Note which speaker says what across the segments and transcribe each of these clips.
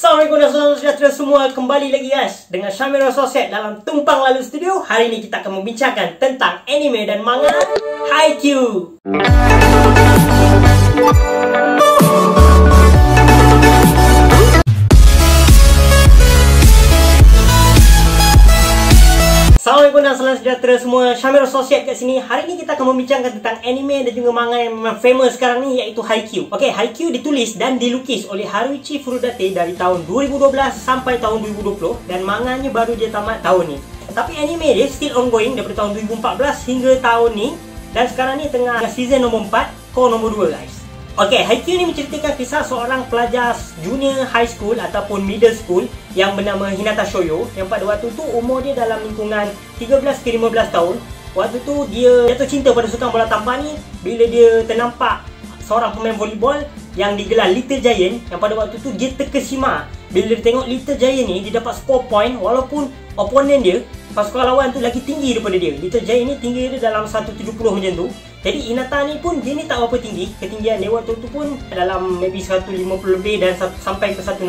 Speaker 1: Assalamualaikum dan salam sejahtera semua. Kembali lagi guys dengan Syamir Associate dalam Tumpang Lalu Studio. Hari ini kita akan membincangkan tentang anime dan manga Haikyuu. Assalamualaikum dan salam sejahtera semua. Syamir Associate kat sini. Hari ini kita akan membincangkan tentang anime dan juga manga yang memang famous sekarang ni, iaitu Haikyuu. Okey, Haikyuu ditulis dan dilukis oleh Haruichi Furudate dari tahun 2012 sampai tahun 2020 dan manganya baru dia tamat tahun ni. Tapi anime dia still ongoing daripada tahun 2014 hingga tahun ni, dan sekarang ni tengah season nombor 4, core nombor 2 guys. Okey, Haikyuu ni menceritakan kisah seorang pelajar junior high school ataupun middle school yang bernama Hinata Shoyo, yang pada waktu tu umur dia dalam lingkungan 13 ke 15 tahun. Waktu tu dia jatuh cinta pada sukan bola tampar ni bila dia ternampak seorang pemain volleyball yang digelar Little Giant, yang pada waktu tu dia terkesima bila dia tengok Little Giant ni dia dapat score point walaupun oponen dia, pasukan lawan tu lagi tinggi daripada dia. Little Giant ni tinggi dia dalam 170 macam tu. Jadi Hinata ni pun dia ni tak berapa tinggi. Ketinggian dia waktu tu pun dalam maybe 150 lebih dan sampai ke 160.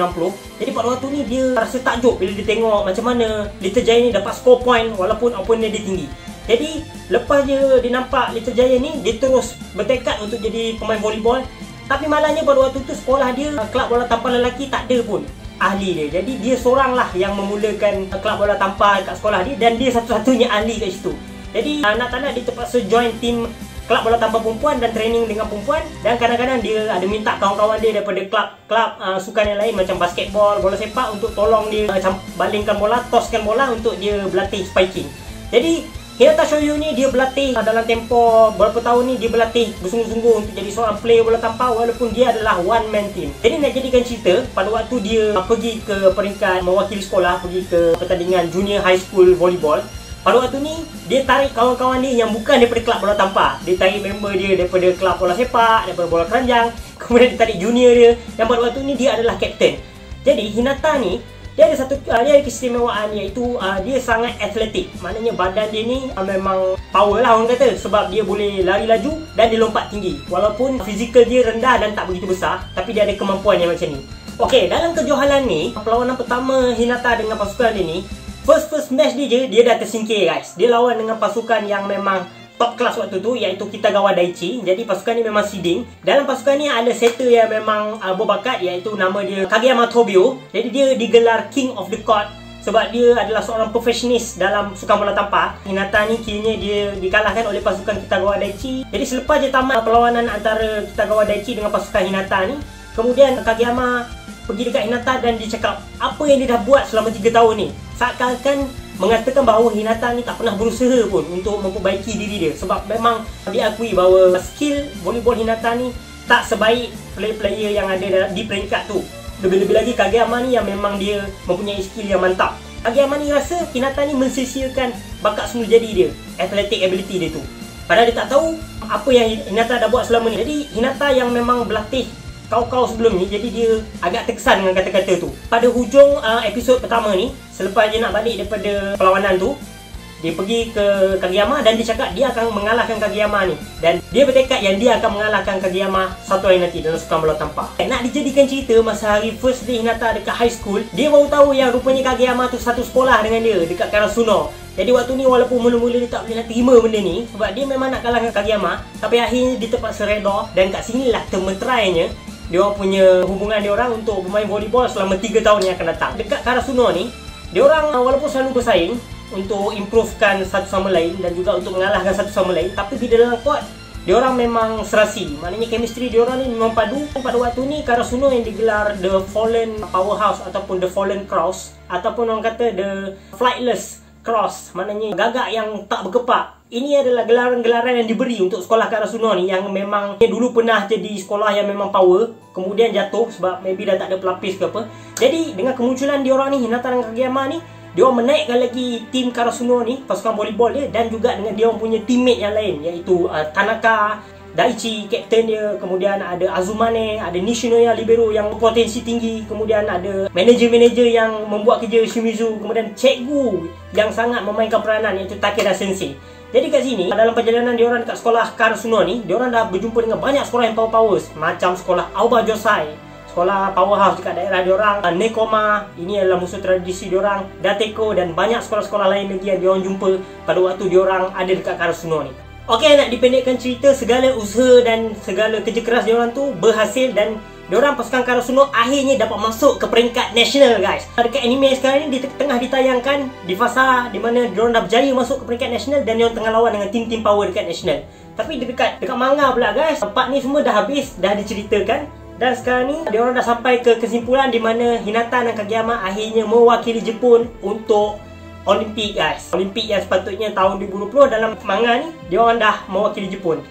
Speaker 1: Jadi pada waktu ni dia rasa takjub bila dia tengok macam mana Little Giant ni dapat score point walaupun oponen dia tinggi. Jadi lepas dia nampak Little Giant ni, dia terus bertekad untuk jadi pemain volleyball. Tapi malangnya pada waktu tu sekolah dia, kelab bola tampar lelaki tak ada pun ahli dia. Jadi dia seorang lah yang memulakan kelab bola tampar kat sekolah dia, dan dia satu-satunya ahli kat situ. Jadi nak tak nak dia terpaksa join tim kelab bola tampar perempuan dan training dengan perempuan. Dan kadang-kadang dia ada minta kawan-kawan dia daripada kelab sukan yang lain macam basketball, bola sepak untuk tolong dia macam balingkan bola, toskan bola untuk dia berlatih spiking. Jadi Hinata Shoyo ni dia berlatih dalam tempoh berapa tahun ni, dia berlatih bersungguh-sungguh untuk jadi seorang player bola tampar walaupun dia adalah one man team. Jadi nak jadikan cerita, pada waktu dia pergi ke peringkat mewakili sekolah, pergi ke pertandingan junior high school volleyball, pada waktu ni dia tarik kawan-kawan dia yang bukan daripada kelab bola tampar. Dia tarik member dia daripada kelab bola sepak, daripada bola keranjang, kemudian dia tarik junior dia, dan pada waktu ni dia adalah kapten. Jadi Hinata ni dia ada keistimewaan, iaitu dia sangat atletik. Maknanya badan dia ni memang power lah orang kata, sebab dia boleh lari laju dan dia lompat tinggi. Walaupun fizikal dia rendah dan tak begitu besar, tapi dia ada kemampuan yang macam ni. Okey, dalam kejohanan ni, perlawanan pertama Hinata dengan pasukan dia ni, first match dia dah tersingkir guys. Dia lawan dengan pasukan yang memang top kelas waktu tu, iaitu Kitagawa Daiichi. Jadi pasukan ni memang seeding. Dalam pasukan ni ada setter yang memang berbakat, iaitu nama dia Kageyama Tobio. Jadi dia digelar King of the Court sebab dia adalah seorang profesionalis dalam sukan bola tampar. Hinata ni kiranya dia dikalahkan oleh pasukan Kitagawa Daiichi. Jadi selepas je tamat perlawanan antara Kitagawa Daiichi dengan pasukan Hinata ni, kemudian Kageyama pergi dekat Hinata dan dia cakap apa yang dia dah buat selama 3 tahun ni. Seakan-akan mengatakan bahawa Hinata ni tak pernah berusaha pun untuk memperbaiki diri dia, sebab memang diakui bahawa skill volleyball Hinata ni tak sebaik player-player yang ada di peringkat tu. Lebih-lebih lagi Kageyama ni yang memang dia mempunyai skill yang mantap. Kageyama ni rasa Hinata ni mensia-siakan bakat semula jadi dia, athletic ability dia tu. Padahal dia tak tahu apa yang Hinata dah buat selama ni. Jadi Hinata yang memang berlatih kau-kau sebelum ni, jadi dia agak terkesan dengan kata-kata tu. Pada hujung episod pertama ni, selepas dia nak balik daripada perlawanan tu, dia pergi ke Kageyama dan dia cakap dia akan mengalahkan Kageyama ni. Dan dia bertekad yang dia akan mengalahkan Kageyama satu hari nanti dalam sukan bola tampar. Nak dijadikan cerita, masa hari first day Hinata dekat high school, dia baru tahu yang rupanya Kageyama tu satu sekolah dengan dia dekat Karasuno. Jadi waktu ni walaupun mula-mula dia tak boleh nak terima benda ni, sebab dia memang nak kalahkan Kageyama, tapi akhirnya dia terpaksa reda. Dan kat sinilah termeterainya dia orang punya hubungan dia orang untuk bermain volleyball selama 3 tahun yang akan datang. Dekat Karasuno ni, dia orang walaupun selalu bersaing untuk improvekan satu sama lain dan juga untuk mengalahkan satu sama lain, tapi bila dalam court, dia orang memang serasi. Maknanya chemistry dia orang ni memang padu. Pada waktu ni Karasuno yang digelar The Fallen Powerhouse ataupun The Fallen Cross, ataupun orang kata The Flightless Cross, maknanya gagak yang tak berkepak. Ini adalah gelaran-gelaran yang diberi untuk sekolah Karasuno ni, yang memang dulu pernah jadi sekolah yang memang power, kemudian jatuh sebab maybe dah tak ada pelapis ke apa. Jadi dengan kemunculan diorang ni, Hinata dan Kageyama ni, diorang menaikkan lagi tim Karasuno ni, pasukan volleyball dia, dan juga dengan diorang punya teammate yang lain, iaitu Tanaka Daiichi, kapten dia, kemudian ada Azumane, ada Nishinoya libero yang potensi tinggi, kemudian ada manager-manager yang membuat kerja Shimizu, kemudian cikgu yang sangat memainkan peranan, iaitu Takeda Sensei. Jadi kat sini, dalam perjalanan diorang dekat sekolah Karasuno ni, diorang dah berjumpa dengan banyak sekolah yang power-powers, macam sekolah Aoba Josai, sekolah powerhouse dekat daerah diorang. Nekoma, ini adalah musuh tradisi diorang. Dateko dan banyak sekolah-sekolah lain lagi yang diorang jumpa pada waktu diorang ada dekat Karasuno ni. Okey, nak dipendekkan cerita, segala usaha dan segala kerja keras diorang tu berhasil dan diorang pasukan Karasuno akhirnya dapat masuk ke peringkat nasional, guys. Dekat anime sekarang ni tengah ditayangkan di fasa di mana diorang dah berjaya masuk ke peringkat nasional dan diorang tengah lawan dengan tim-tim power dekat nasional. Tapi dekat manga pula, guys, part ni semua dah habis, dah diceritakan. Dan sekarang ni diorang dah sampai ke kesimpulan di mana Hinata dan Kageyama akhirnya mewakili Jepun untuk Olimpik, guys. Olimpik yang sepatutnya tahun 2020 dalam manga ni diorang dah mewakili Jepun.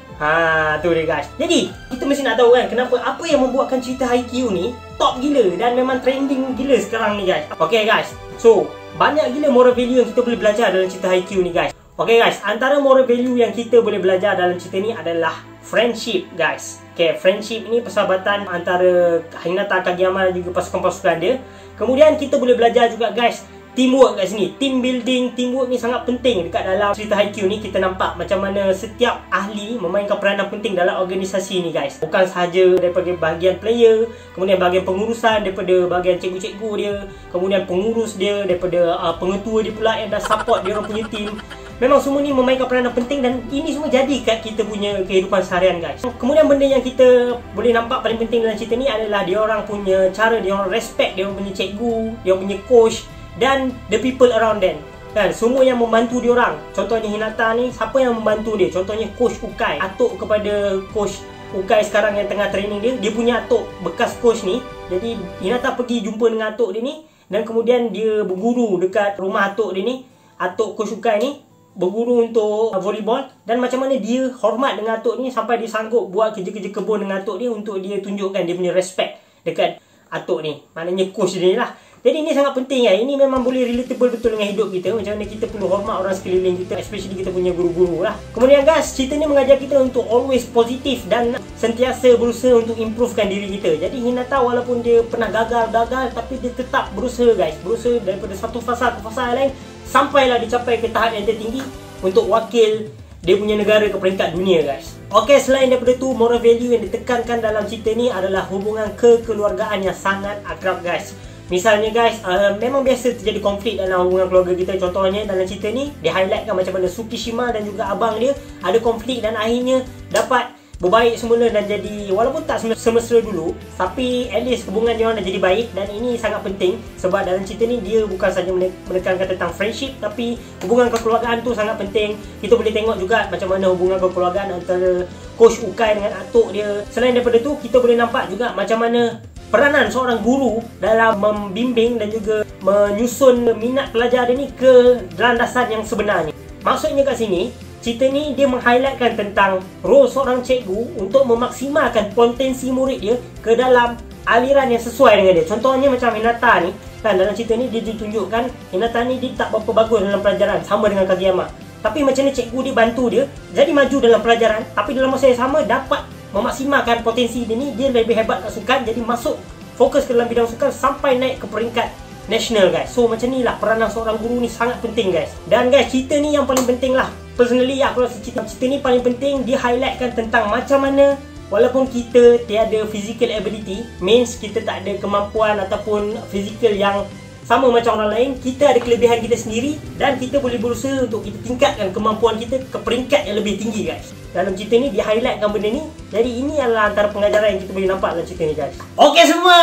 Speaker 1: Tu dia, guys. Jadi kita mesti nak tahu kan kenapa, apa yang membuatkan cerita Haikyuu ni top gila dan memang trending gila sekarang ni, guys. Okay, guys, so banyak gila moral value yang kita boleh belajar dalam cerita Haikyuu ni, guys. Okay, guys, antara moral value yang kita boleh belajar dalam cerita ni adalah friendship, guys. Okay, friendship ni persahabatan antara Hinata, Kageyama dan juga pasukan-pasukan dia. Kemudian kita boleh belajar juga, guys, teamwork kat sini. Team building, teamwork ni sangat penting dekat dalam cerita Haikyuu ni. Kita nampak macam mana setiap ahli memainkan peranan penting dalam organisasi ni, guys. Bukan sahaja daripada bahagian player, kemudian bahagian pengurusan, daripada bahagian cikgu-cikgu dia, kemudian pengurus dia, daripada pengetua dia pula yang dah support dia orang punya team. Memang semua ni memainkan peranan penting dan ini semua jadi kat kita punya kehidupan seharian, guys. Kemudian benda yang kita boleh nampak paling penting dalam cerita ni adalah dia orang punya cara, dia orang respect dia orang punya cikgu, dia orang punya coach dan the people around them. Kan, semua yang membantu dia orang. Contohnya Hinata ni, siapa yang membantu dia? Contohnya coach Ukai, atuk kepada coach Ukai sekarang yang tengah training dia. Dia punya atuk bekas coach ni. Jadi Hinata pergi jumpa dengan atuk dia ni dan kemudian dia berguru dekat rumah atuk dia ni. Atuk coach Ukai ni berguru untuk volleyball dan macam mana dia hormat dengan atuk ni sampai dia sanggup buat kerja-kerja kebun dengan atuk dia untuk dia tunjukkan dia punya respect dekat atuk ni. Maknanya coach dia ni lah. Jadi ini sangat penting, ya. Ini memang boleh relatable betul dengan hidup kita. Macam mana kita perlu hormat orang sekeliling kita, especially kita punya guru-guru lah. Kemudian, guys, cerita ni mengajar kita untuk always positif dan sentiasa berusaha untuk improvekan diri kita. Jadi Hinata walaupun dia pernah gagal, tapi dia tetap berusaha, guys. Berusaha daripada satu fasa ke fasa lain sampailah dicapai ke tahap yang tertinggi untuk wakil dia punya negara ke peringkat dunia, guys. Okey, selain daripada tu, moral value yang ditekankan dalam cerita ni adalah hubungan kekeluargaan yang sangat akrab, guys. Misalnya, guys, memang biasa terjadi konflik dalam hubungan keluarga kita. Contohnya dalam cerita ni dia highlightkan macam mana Tsukishima dan juga abang dia ada konflik dan akhirnya dapat berbaik semula dan jadi, walaupun tak semesra dulu, tapi at least hubungan dia orang dah jadi baik. Dan ini sangat penting sebab dalam cerita ni dia bukan saja menekankan tentang friendship, tapi hubungan kekeluargaan tu sangat penting. Kita boleh tengok juga macam mana hubungan kekeluargaan antara coach Ukai dengan atuk dia. Selain daripada tu, kita boleh nampak juga macam mana peranan seorang guru dalam membimbing dan juga menyusun minat pelajar dia ni ke landasan yang sebenarnya. Maksudnya kat sini, cerita ni dia meng-highlightkan tentang role seorang cikgu untuk memaksimalkan potensi murid dia ke dalam aliran yang sesuai dengan dia. Contohnya macam Hinata ni, kan, dalam cerita ni dia ditunjukkan Hinata ni dia tak berapa bagus dalam pelajaran, sama dengan Kageyama. Tapi macam mana cikgu dia bantu dia jadi maju dalam pelajaran, tapi dalam masa yang sama dapat memaksimalkan potensi dia ni. Dia lebih hebat kat sukan, jadi masuk fokus ke dalam bidang sukan sampai naik ke peringkat nasional, guys. So macam ni lah peranan seorang guru ni sangat penting, guys. Dan guys, cerita ni yang paling penting lah, personally aku rasa cerita ni paling penting. Dia highlightkan tentang macam mana walaupun kita tiada physical ability, means kita tak ada kemampuan ataupun physical yang sama macam orang lain, kita ada kelebihan kita sendiri dan kita boleh berusaha untuk kita tingkatkan kemampuan kita ke peringkat yang lebih tinggi, guys. Dalam cerita ni dia highlightkan benda ni. Jadi ini adalah antara pengajaran yang kita boleh nampak dalam cerita ni, guys. Okey semua,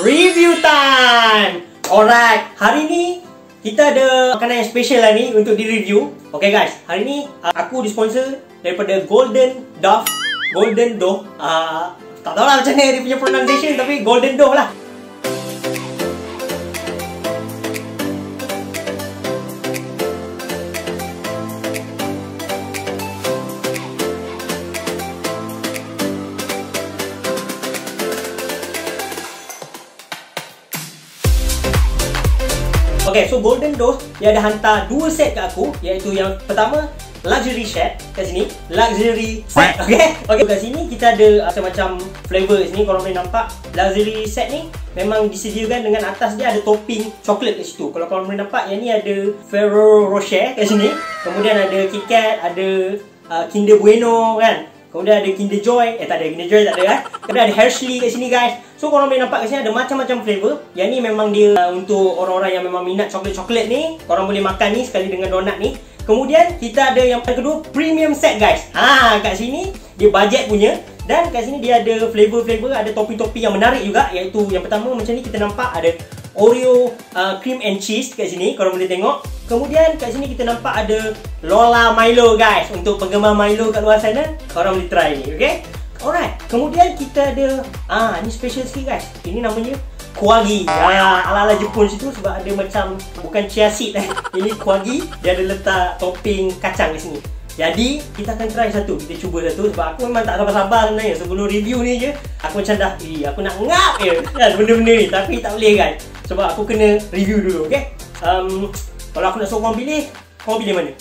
Speaker 1: review time. Alright, hari ni kita ada makanan yang special lah ni untuk di-review. Okay, guys, hari ni aku disponsor daripada Golden Dove. Golden Dove, tak tahu lah macam mana dia punya pronunciation, tapi Golden Dove lah. Okay, so Golden Dove dia ada hantar 2 set kat aku, iaitu yang pertama luxury set kat sini, luxury set. Okay, kat sini kita ada macam-macam flavor sini, korang boleh nampak. Luxury set ni memang disediakan dengan atas dia ada topping coklat kat situ. Kalau korang boleh nampak, yang ni ada Ferrero Rocher kat sini, kemudian ada KitKat, ada Kinder Bueno kan. Kemudian ada Kinder Joy, tak ada Kinder Joy, tak ada kan. Kemudian ada Hershey kat sini, guys. So korang boleh nampak kat sini ada macam-macam flavor. Yang ni memang dia untuk orang-orang yang memang minat coklat-coklat ni. Korang boleh makan ni sekali dengan donat ni. Kemudian kita ada yang kedua, premium set guys. Kat sini dia bajet punya. Dan kat sini dia ada flavor-flavor, ada topping-topping yang menarik juga. Iaitu yang pertama macam ni kita nampak ada Oreo cream and cheese kat sini. Korang boleh tengok. Kemudian kat sini kita nampak ada Lola Milo guys. Untuk penggemar Milo kat luar sana, korang boleh try ni, okay? Alright, kemudian kita ada ni special sikit guys. Ini namanya Kuagi. Ala-ala Jepun situ sebab ada macam bukan chia seed Ini Kuagi, dia ada letak topping kacang di sini. Jadi kita akan try satu, kita cuba satu sebab aku memang tak sabar-sabar sebenarnya. Sebelum review ni je aku macam dah aku nak ngap je kan benda-benda ni, tapi tak boleh guys sebab aku kena review dulu, okay? Kalau aku nak suruh korang pilih mana?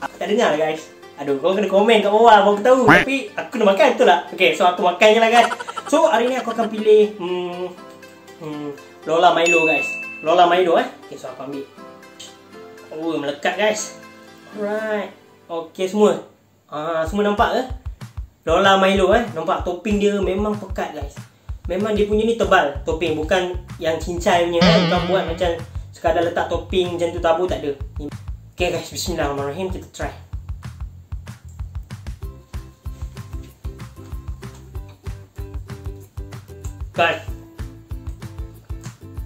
Speaker 1: Aku tak dengar lah guys. Aduh, korang kena komen kat bawah baru aku tahu. Tapi aku kena makan, betul tak? Okay, so aku makan je lah guys. So hari ni aku akan pilih Lola Milo guys. Lola Milo Okay, so aku ambil. Oh, melekat guys. Alright. Okay semua. Semua nampak ke? Lola Milo nampak topping dia memang pekat guys. Memang dia punya ni tebal topping, bukan yang cincai punya bukan buat macam sekadar letak topping macam tu tabur, tak ada. Okay guys, bismillahirrahmanirrahim, kita try. Guys,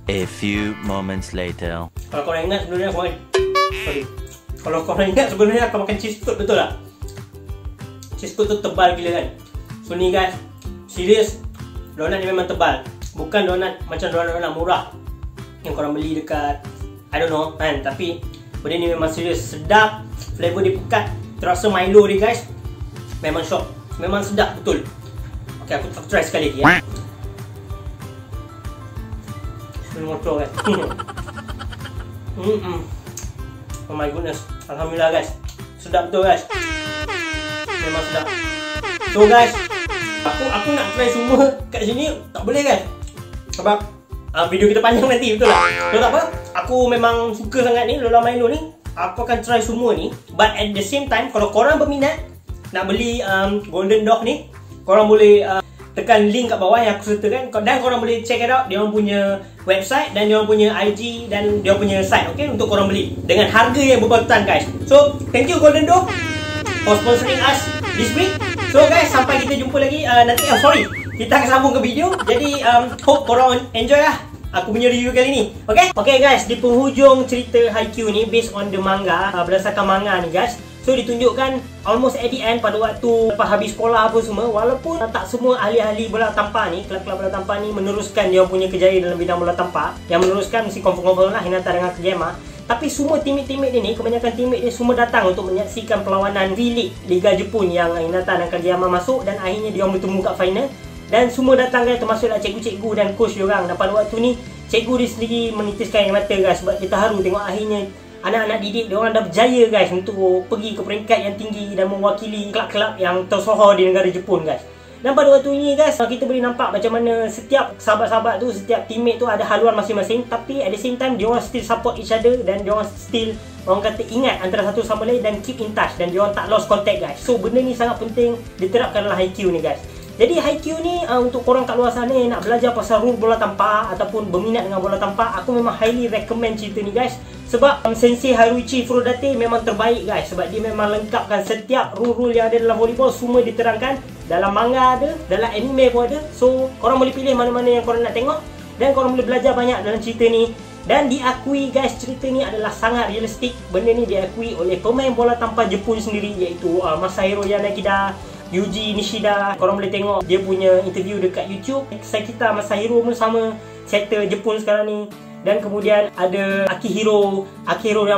Speaker 2: a few moments later.
Speaker 1: Kalau korang ingat sebelum ni aku Kalau korang ingat sebelum ni aku makan cheese toast, betul tak? Cheese toast tu tebal gila kan? So ni guys, serius, donat ni memang tebal. Bukan donat macam donat-donat murah yang korang beli dekat I don't know kan. Tapi benda ni memang serius, sedap. Flavor dia pekat. Terasa Milo dia guys. Memang shock. Memang sedap betul. Okay, aku try sekali lagi motor guys. Oh my goodness, alhamdulillah guys, sedap betul guys, memang sedap. So guys, aku nak try semua kat sini tak boleh guys sebab video kita panjang nanti, betul tak? So tak apa, aku memang suka sangat ni Lola Milo ni. Aku akan try semua ni. But at the same time, kalau korang berminat nak beli Golden Dog ni, korang boleh tekan link kat bawah yang aku sertakan, dan korang boleh check it out. Dia orang punya website dan dia orang punya IG dan dia orang punya site, okay, untuk korang beli dengan harga yang berpatutan guys. So thank you Golden Dog for sponsoring us this week. So guys, sampai kita jumpa lagi nanti. Sorry, kita akan sambung ke video. Jadi hope korang enjoy lah aku punya review kali ni. Okay guys, di penghujung cerita Haikyuu ni based on the manga, berdasarkan manga ni guys. So ditunjukkan almost at the end, pada waktu lepas habis sekolah apa semua, walaupun tak semua ahli-ahli bola tampar ni, kelab-kelab bola tampar ni meneruskan dia punya kejayaan dalam bidang bola tampar. Yang meneruskan mesti confirm lah Hinata dengan Kageyama. Tapi semua teammate-teammate dia ni, kebanyakan teammate dia semua datang untuk menyaksikan perlawanan V-League Liga Jepun yang Hinata dan Kageyama masuk, dan akhirnya dia bertemu kat final. Dan semua datang guys, termasuklah cikgu-cikgu dan coach diorang. Dan pada waktu ni, cikgu dia sendiri menitiskan air mata guys sebab dia terharu tengok akhirnya anak-anak didik diorang dah berjaya guys untuk pergi ke peringkat yang tinggi dan mewakili kelab-kelab yang tersohor di negara Jepun guys. Dan pada waktu ini guys, kita boleh nampak macam mana setiap sahabat-sahabat tu, setiap teammate tu ada haluan masing-masing, tapi at the same time diorang still support each other dan diorang still, orang kata, ingat antara satu sama lain dan keep in touch, dan diorang tak lost contact guys. So benda ni sangat penting diterapkan dalam Haikyuu ni guys. Jadi Haikyuu ni untuk korang kat luar sana yang nak belajar pasal rule bola tampar ataupun berminat dengan bola tampar, aku memang highly recommend cerita ni guys. Sebab Sensei Haruichi Furudate memang terbaik guys. Sebab dia memang lengkapkan setiap rule-rule yang ada dalam volleyball, semua diterangkan. Dalam manga ada, dalam anime pun ada. So korang boleh pilih mana-mana yang korang nak tengok, dan korang boleh belajar banyak dalam cerita ni. Dan diakui guys, cerita ni adalah sangat realistik. Benda ni diakui oleh pemain bola tampar Jepun sendiri, iaitu Masahiro Yanagida, Yuji Nishida. Korang boleh tengok dia punya interview dekat YouTube. Sakita Masahiro pun sama setter Jepun sekarang ni. Dan kemudian ada Akihiro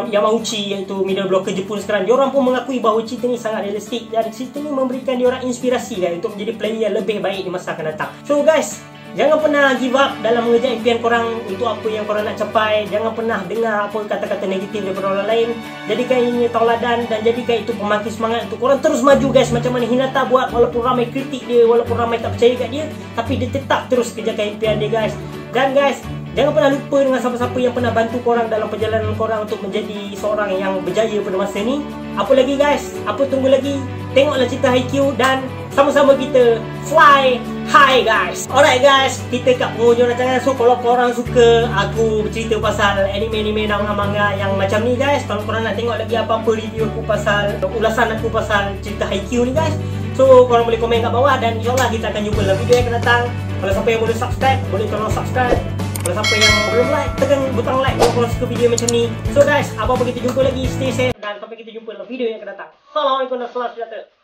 Speaker 1: Yamauchi, iaitu middle blocker Jepun sekarang. Diorang pun mengakui bahawa cerita ni sangat realistik, dan cerita ni memberikan diorang inspirasi guys untuk menjadi player yang lebih baik di masa akan datang. So guys, jangan pernah give up dalam mengejar impian korang untuk apa yang korang nak capai. Jangan pernah dengar apa kata-kata negatif daripada orang lain. Jadikan ini tauladan dan jadikan itu pembangkit semangat untuk korang terus maju guys. Macam mana Hinata buat, walaupun ramai kritik dia, walaupun ramai tak percaya kat dia, tapi dia tetap terus kejarkan impian dia guys. Dan guys, jangan pernah lupa dengan siapa-siapa yang pernah bantu korang dalam perjalanan korang untuk menjadi seorang yang berjaya pada masa ni. Apa lagi guys? Apa tunggu lagi? Tengoklah cerita Haikyuu dan sama-sama kita fly Hai guys, alright guys, kita kat penghujung rancangan. So kalau korang suka aku bercerita pasal anime-anime dan manga yang macam ni guys, kalau korang nak tengok lagi apa-apa review aku pasal, ulasan aku pasal cerita Haikyuu ni guys, so korang boleh komen kat bawah dan insyaAllah kita akan jumpa dalam video yang akan datang. Kalau siapa yang boleh subscribe, boleh tolong subscribe. Kalau siapa yang belum like, tekan butang like kalau korang suka video macam ni. So guys, apa-apa kita jumpa lagi, stay safe dan sampai kita jumpa dalam video yang akan datang. Assalamualaikum warahmatullahi wabarakatuh.